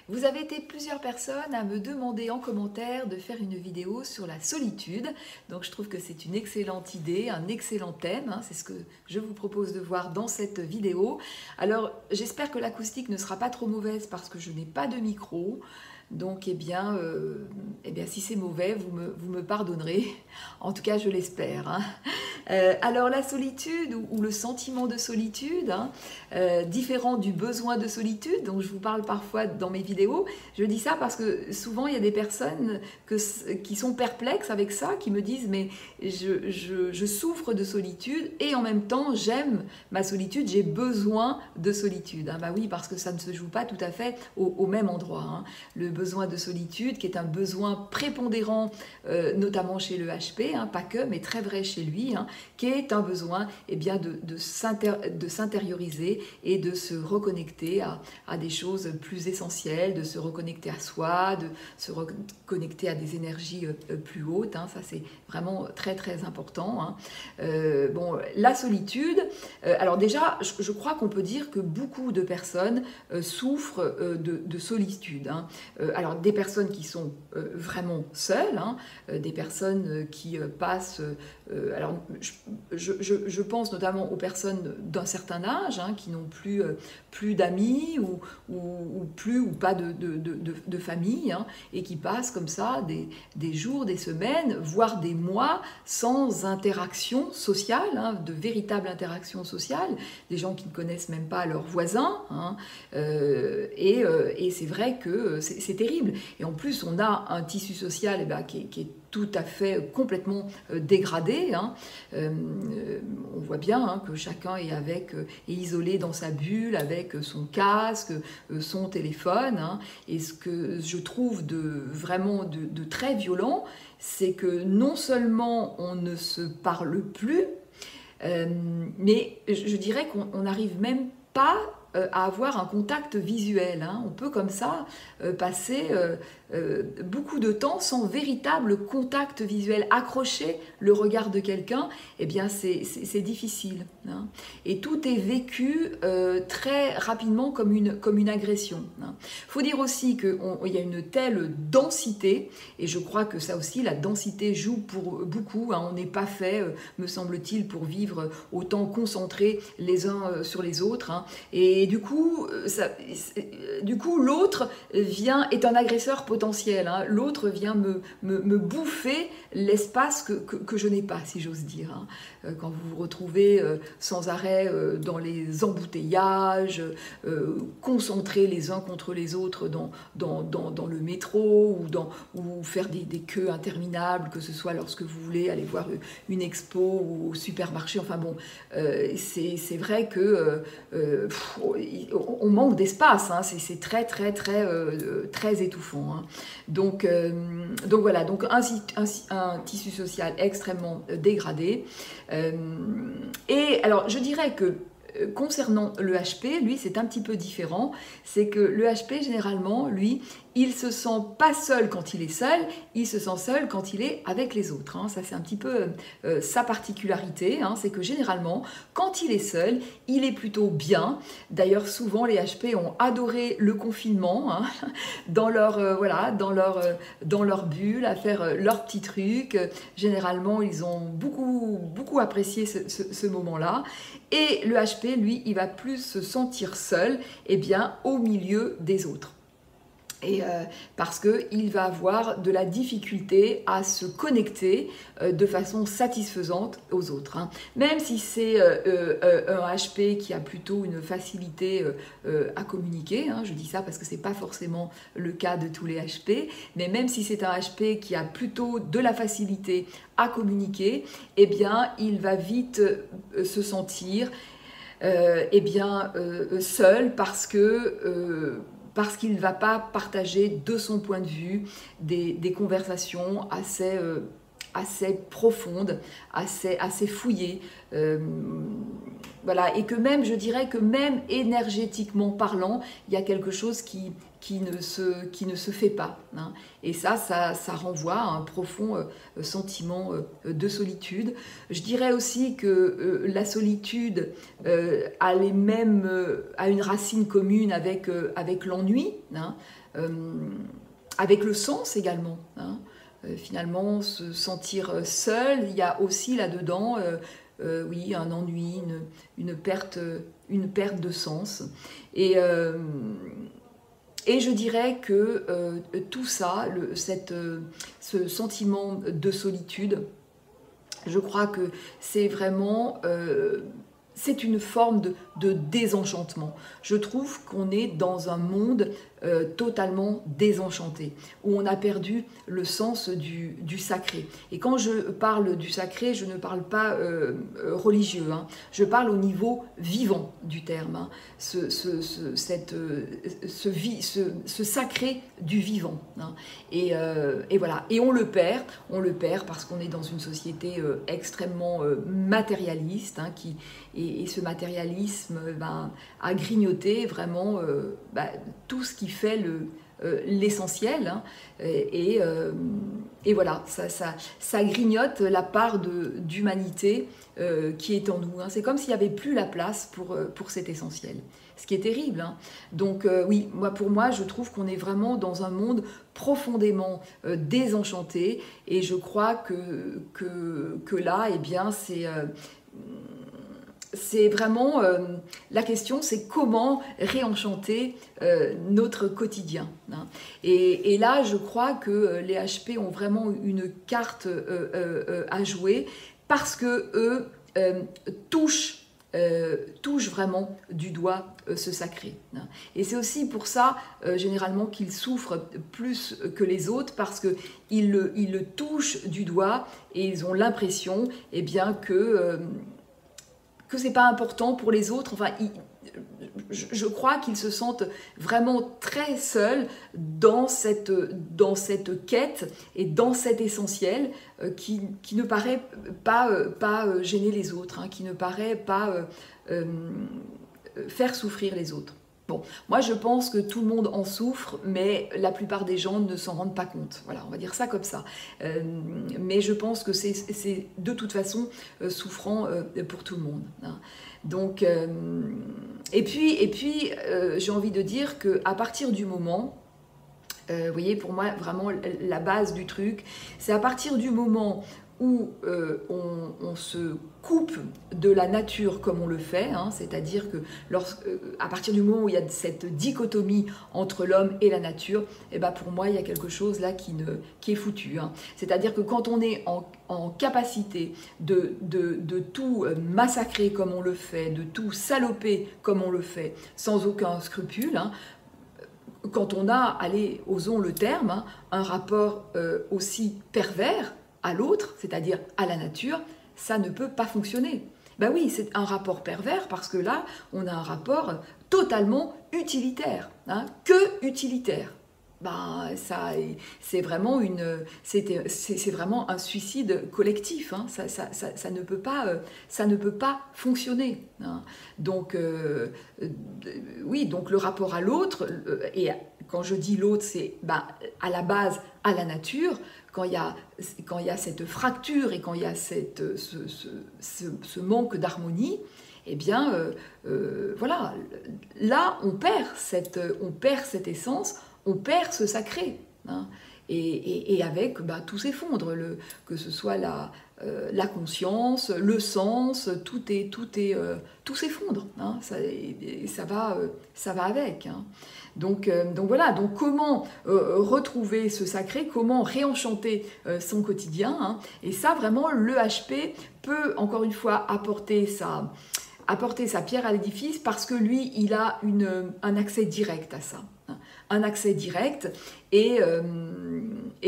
Vous avez été plusieurs personnes à me demander en commentaire de faire une vidéo sur la solitude. Donc je trouve que c'est une excellente idée, un excellent thème. C'est ce que je vous propose de voir dans cette vidéo. Alors j'espère que l'acoustique ne sera pas trop mauvaise parce que je n'ai pas de micro. Donc si c'est mauvais, vous me pardonnerez. En tout cas, je l'espère. Alors la solitude ou le sentiment de solitude, différent du besoin de solitude dont je vous parle parfois dans mes vidéos, je dis ça parce que souvent il y a des personnes qui sont perplexes avec ça, qui me disent mais je souffre de solitude et en même temps j'aime ma solitude, j'ai besoin de solitude. Bah oui, parce que ça ne se joue pas tout à fait au même endroit. Le besoin de solitude qui est un besoin prépondérant, notamment chez le HP, pas que, mais très vrai chez lui, qui est un besoin de s'intérioriser et de se reconnecter à des choses plus essentielles, de se reconnecter à soi, de se reconnecter à des énergies plus hautes. Ça c'est vraiment très très important. La solitude, alors déjà je crois qu'on peut dire que beaucoup de personnes souffrent de solitude. Alors des personnes qui sont vraiment seules, des personnes qui passent... alors je pense notamment aux personnes d'un certain âge qui n'ont plus d'amis ou pas de famille et qui passent comme ça des jours, des semaines, voire des mois sans interaction sociale, de véritable interaction sociale, des gens qui ne connaissent même pas leurs voisins et c'est vrai que c'est terrible. Et en plus on a un tissu social qui est tout à fait complètement dégradé. On voit bien que chacun est isolé dans sa bulle avec son casque, son téléphone. Et ce que je trouve vraiment de très violent, c'est que non seulement on ne se parle plus, mais je dirais qu'on n'arrive même pas à avoir un contact visuel. On peut comme ça passer beaucoup de temps sans véritable contact visuel. Accrocher le regard de quelqu'un, c'est difficile. Et tout est vécu très rapidement comme une agression. Faut dire aussi qu'il y a une telle densité, et je crois que ça aussi, la densité joue pour beaucoup. On n'est pas fait, me semble-t-il, pour vivre autant concentrés les uns sur les autres. Et du coup, l'autre est un agresseur potentiel. L'autre vient me bouffer l'espace que je n'ai pas, si j'ose dire. Quand vous vous retrouvez sans arrêt dans les embouteillages, concentrés les uns contre les autres dans le métro ou faire des queues interminables, que ce soit lorsque vous voulez aller voir une expo ou au supermarché. Enfin bon, c'est vrai que on manque d'espace. C'est très très très très étouffant. Donc voilà, donc un tissu social extrêmement dégradé. Et alors je dirais que concernant le HP, lui, c'est un petit peu différent. C'est que le HP, généralement, lui, il se sent pas seul quand il est seul, il se sent seul quand il est avec les autres. Ça, c'est un petit peu sa particularité. C'est que généralement, quand il est seul, il est plutôt bien. D'ailleurs, souvent, les HP ont adoré le confinement, dans leur bulle, à faire leurs petits trucs. Généralement, ils ont beaucoup apprécié ce moment-là. Et le HP, lui, il va plus se sentir seul, au milieu des autres. Et parce qu'il va avoir de la difficulté à se connecter de façon satisfaisante aux autres. Même si c'est un HP qui a plutôt une facilité à communiquer, je dis ça parce que ce n'est pas forcément le cas de tous les HP, mais même si c'est un HP qui a plutôt de la facilité à communiquer, il va vite se sentir seul parce qu'il ne va pas partager de son point de vue des conversations assez profondes, assez fouillées. Et que même, je dirais que même énergétiquement parlant, il y a quelque chose qui qui ne se fait pas, hein. Et ça renvoie à un profond sentiment de solitude. Je dirais aussi que la solitude a une racine commune avec l'ennui, hein, avec le sens également, hein. Finalement, se sentir seul, il y a aussi là-dedans oui, un ennui, une perte de sens. Et je dirais que tout ça, ce sentiment de solitude, je crois que c'est vraiment c'est une forme de désenchantement. Je trouve qu'on est dans un monde totalement désenchanté, où on a perdu le sens du sacré. Et quand je parle du sacré, je ne parle pas religieux, hein. Je parle au niveau vivant du terme, hein. Ce sacré du vivant, hein. Et voilà. Et on le perd parce qu'on est dans une société extrêmement matérialiste, hein, et ce matérialisme a grignoté vraiment tout ce qui fait l'essentiel, hein. Et voilà, ça grignote la part d'humanité qui est en nous, hein. C'est comme s'il n'y avait plus la place pour cet essentiel, ce qui est terrible, hein. Donc oui, pour moi, je trouve qu'on est vraiment dans un monde profondément désenchanté, et je crois que là, eh bien, c'est vraiment la question, c'est comment réenchanter notre quotidien, hein. Et là, je crois que les HP ont vraiment une carte à jouer, parce que eux touchent vraiment du doigt ce sacré, hein. Et c'est aussi pour ça, généralement, qu'ils souffrent plus que les autres, parce qu'ils le touchent du doigt, et ils ont l'impression, eh bien, que c'est pas important pour les autres. Enfin, je crois qu'ils se sentent vraiment très seuls dans cette quête et dans cet essentiel qui ne paraît pas gêner les autres, hein, qui ne paraît pas faire souffrir les autres. Bon, moi je pense que tout le monde en souffre, mais la plupart des gens ne s'en rendent pas compte. Voilà, on va dire ça comme ça. Mais je pense que c'est de toute façon souffrant pour tout le monde, hein. Donc, et puis j'ai envie de dire qu'à partir du moment, vous voyez, pour moi vraiment la base du truc, c'est à partir du moment où on se coupe de la nature comme on le fait, hein, c'est-à-dire que à partir du moment où il y a cette dichotomie entre l'homme et la nature, et ben pour moi il y a quelque chose là qui est foutu, hein. C'est-à-dire que quand on est en capacité de tout massacrer comme on le fait, de tout saloper comme on le fait, sans aucun scrupule, hein, quand on a, allez, osons le terme, hein, un rapport aussi pervers à l'autre, c'est-à-dire à la nature, ça ne peut pas fonctionner. Ben oui, c'est un rapport pervers, parce que là, on a un rapport totalement utilitaire, hein, que utilitaire. Ben, c'est vraiment un suicide collectif, hein. Ça ne peut pas fonctionner, hein. Donc oui, donc le rapport à l'autre, et quand je dis l'autre, c'est à la base à la nature. Quand il y a cette fracture et quand il y a ce manque d'harmonie, eh bien voilà, là on perd cette essence, on perd ce sacré, hein. Et avec, tout s'effondre, que ce soit la conscience, le sens, tout s'effondre, hein. Ça va avec, hein. Donc voilà, donc comment retrouver ce sacré, comment réenchanter son quotidien, hein. Et ça, vraiment, le HP peut, encore une fois, apporter sa pierre à l'édifice, parce que lui, il a un accès direct à ça, hein. Un accès direct, et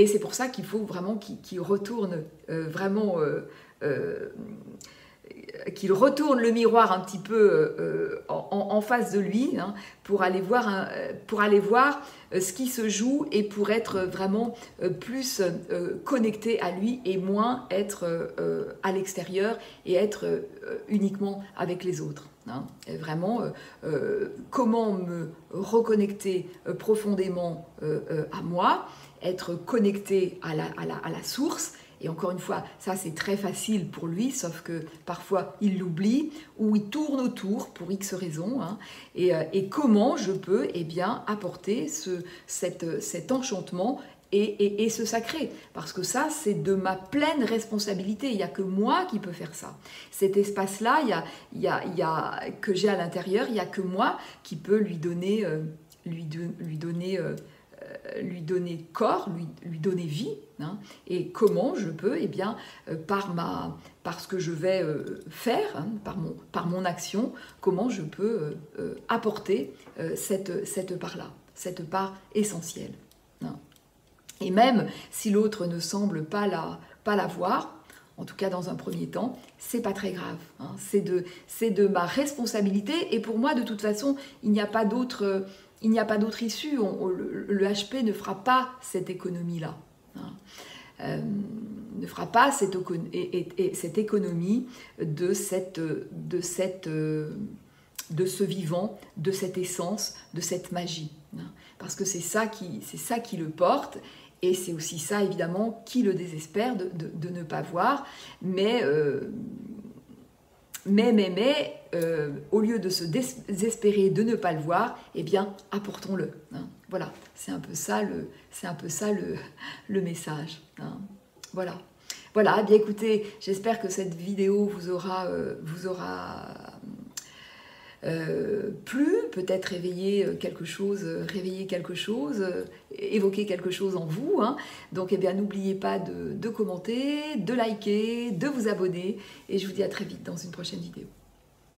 c'est pour ça qu'il faut vraiment qu'il retourne vraiment... qu'il retourne le miroir un petit peu en face de lui, hein, pour aller voir ce qui se joue, et pour être vraiment plus connecté à lui, et moins être à l'extérieur et être uniquement avec les autres. hein. Et vraiment, comment me reconnecter profondément à moi, être connecté à la source. Et encore une fois, ça c'est très facile pour lui, sauf que parfois il l'oublie ou il tourne autour pour X raisons. Hein. Et comment je peux apporter cet enchantement et ce sacré. Parce que ça, c'est de ma pleine responsabilité. Il n'y a que moi qui peux faire ça. Cet espace-là, que j'ai à l'intérieur, il n'y a que moi qui peux lui donner corps, lui donner vie. Hein. Et comment je peux, par ce que je vais faire, hein, par mon action, comment je peux apporter cette part-là, cette part essentielle. Hein. Et même si l'autre ne semble pas la voir, en tout cas dans un premier temps, c'est pas très grave. Hein. C'est de ma responsabilité. Et pour moi, de toute façon, il n'y a pas d'autre issue. Le HP ne fera pas cette économie-là. Hein. Ne fera pas cette économie de ce vivant, de cette essence, de cette magie. Hein. Parce que c'est ça qui le porte. Et c'est aussi ça, évidemment, qui le désespère de ne pas voir. Mais au lieu de se désespérer de ne pas le voir, apportons-le. Hein. Voilà, c'est un peu ça le message. Hein. Voilà. Voilà, bien écoutez, j'espère que cette vidéo vous aura plu, peut-être réveiller quelque chose, évoquer quelque chose en vous. Hein. Donc n'oubliez pas de commenter, de liker, de vous abonner, et je vous dis à très vite dans une prochaine vidéo.